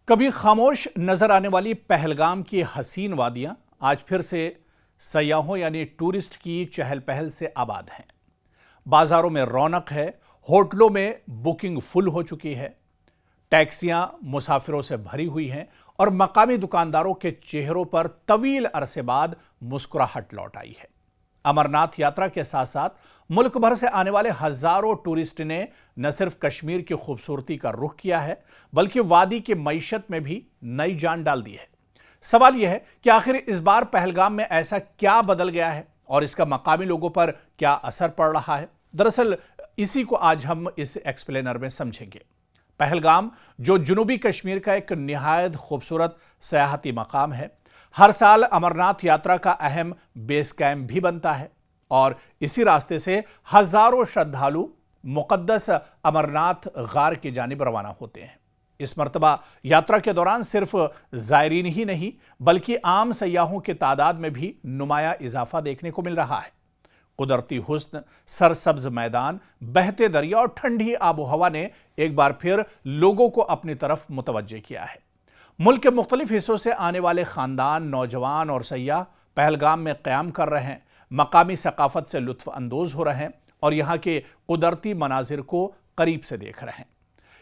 کبھی خاموش نظر آنے والی پہلگام کی حسین وادیاں آج پھر سے سیاحوں یعنی ٹورسٹ کی چہل پہل سے آباد ہیں۔ بازاروں میں رونق ہے، ہوٹلوں میں بکنگ فل ہو چکی ہے، ٹیکسیاں مسافروں سے بھری ہوئی ہیں اور مقامی دکانداروں کے چہروں پر طویل عرصے بعد مسکراہٹ لوٹ آئی ہے۔ امرناتھ یاترا کے ساتھ ساتھ ملک بھر سے آنے والے ہزاروں ٹورسٹ نے نہ صرف کشمیر کی خوبصورتی کا رخ کیا ہے بلکہ وادی کی معیشت میں بھی نئی جان ڈال دی ہے۔ سوال یہ ہے کہ آخر اس بار پہلگام میں ایسا کیا بدل گیا ہے اور اس کا مقامی لوگوں پر کیا اثر پڑ رہا ہے؟ دراصل اسی کو آج ہم اس ایکسپلینر میں سمجھیں گے۔ پہلگام جو جنوبی کشمیر کا ایک نہایت خوبصورت سیاحتی مقام ہے، ہر سال امرناتھ یاترا کا اہم بیس کیمپ بھی بنتا ہے اور اسی راستے سے ہزاروں شردھالو مقدس امرناتھ غار کی جانب روانہ ہوتے ہیں۔ اس مرتبہ یاترا کے دوران صرف زائرین ہی نہیں بلکہ عام سیاحوں کی تعداد میں بھی نمایاں اضافہ دیکھنے کو مل رہا ہے۔ قدرتی حسن، سرسبز میدان، بہتے دریا اور ٹھنڈی آب و ہوا نے ایک بار پھر لوگوں کو اپنی طرف متوجہ کیا ہے۔ ملک کے مختلف حصوں سے آنے والے خاندان، نوجوان اور سیاح پہلگام میں قیام کر رہے ہیں، مقامی ثقافت سے لطف اندوز ہو رہے ہیں اور یہاں کے قدرتی مناظر کو قریب سے دیکھ رہے ہیں۔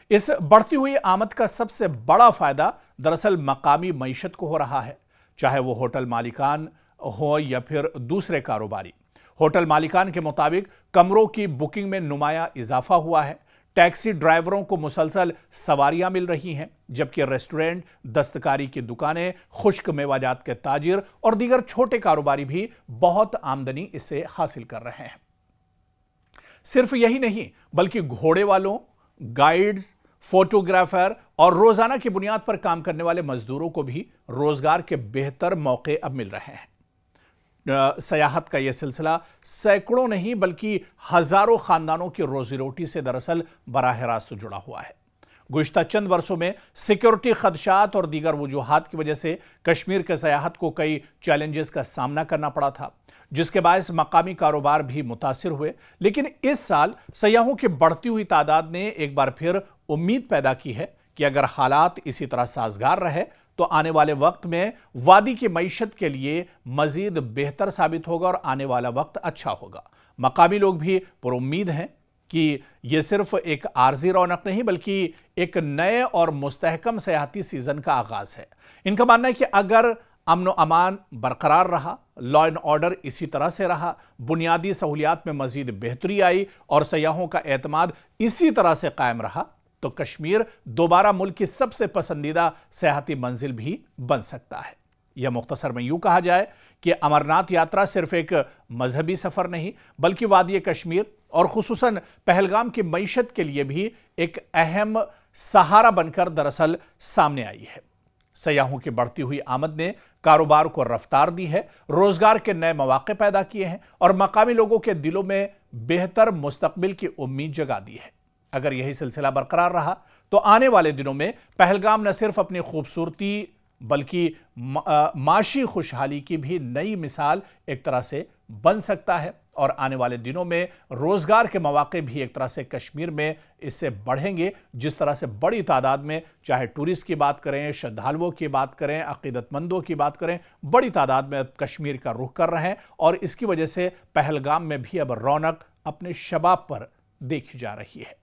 اس بڑھتی ہوئی آمد کا سب سے بڑا فائدہ دراصل مقامی معیشت کو ہو رہا ہے، چاہے وہ ہوٹل مالکان ہو یا پھر دوسرے کاروباری۔ ہوٹل مالکان کے مطابق کمروں کی بکنگ میں نمایاں اضافہ ہوا ہے، ٹیکسی ڈرائیوروں کو مسلسل سواریاں مل رہی ہیں، جبکہ ریسٹورنٹ، دستکاری کی دکانیں، خشک میوہ جات کے تاجر اور دیگر چھوٹے کاروباری بھی بہت آمدنی اس سے حاصل کر رہے ہیں۔ صرف یہی نہیں بلکہ گھوڑے والوں، گائیڈز، فوٹوگرافر اور روزانہ کی بنیاد پر کام کرنے والے مزدوروں کو بھی روزگار کے بہتر موقع اب مل رہے ہیں۔ سیاحت کا یہ سلسلہ سینکڑوں نہیں بلکہ ہزاروں خاندانوں کی روزی روٹی سے دراصل براہ راست جڑا ہوا ہے۔ گزشتہ چند برسوں میں سیکیورٹی خدشات اور دیگر وجوہات کی وجہ سے کشمیر کے سیاحت کو کئی چیلنجز کا سامنا کرنا پڑا تھا، جس کے باعث مقامی کاروبار بھی متاثر ہوئے، لیکن اس سال سیاحوں کی بڑھتی ہوئی تعداد نے ایک بار پھر امید پیدا کی ہے کہ اگر حالات اسی طرح سازگار رہے تو آنے والے وقت میں وادی کی معیشت کے لیے مزید بہتر ثابت ہوگا اور آنے والا وقت اچھا ہوگا۔ مقامی لوگ بھی پر امید ہیں کہ یہ صرف ایک عارضی رونق نہیں بلکہ ایک نئے اور مستحکم سیاحتی سیزن کا آغاز ہے۔ ان کا ماننا ہے کہ اگر امن و امان برقرار رہا، لا اینڈ آرڈر اسی طرح سے رہا، بنیادی سہولیات میں مزید بہتری آئی اور سیاحوں کا اعتماد اسی طرح سے قائم رہا تو کشمیر دوبارہ ملک کی سب سے پسندیدہ سیاحتی منزل بھی بن سکتا ہے۔ یا مختصر میں یوں کہا جائے کہ امرناتھ یاترا صرف ایک مذہبی سفر نہیں بلکہ وادی کشمیر اور خصوصاً پہلگام کی معیشت کے لیے بھی ایک اہم سہارا بن کر دراصل سامنے آئی ہے۔ سیاحوں کی بڑھتی ہوئی آمد نے کاروبار کو رفتار دی ہے، روزگار کے نئے مواقع پیدا کیے ہیں اور مقامی لوگوں کے دلوں میں بہتر مستقبل کی امید جگا دی ہے۔ اگر یہی سلسلہ برقرار رہا تو آنے والے دنوں میں پہلگام نہ صرف اپنی خوبصورتی بلکہ معاشی خوشحالی کی بھی نئی مثال ایک طرح سے بن سکتا ہے اور آنے والے دنوں میں روزگار کے مواقع بھی ایک طرح سے کشمیر میں اس سے بڑھیں گے، جس طرح سے بڑی تعداد میں چاہے ٹورسٹ کی بات کریں، شردھالوؤں کی بات کریں، عقیدت مندوں کی بات کریں، بڑی تعداد میں کشمیر کا رخ کر رہے ہیں اور اس کی وجہ سے پہلگام میں بھی اب رونق اپنے شباب پر دیکھی جا رہی ہے۔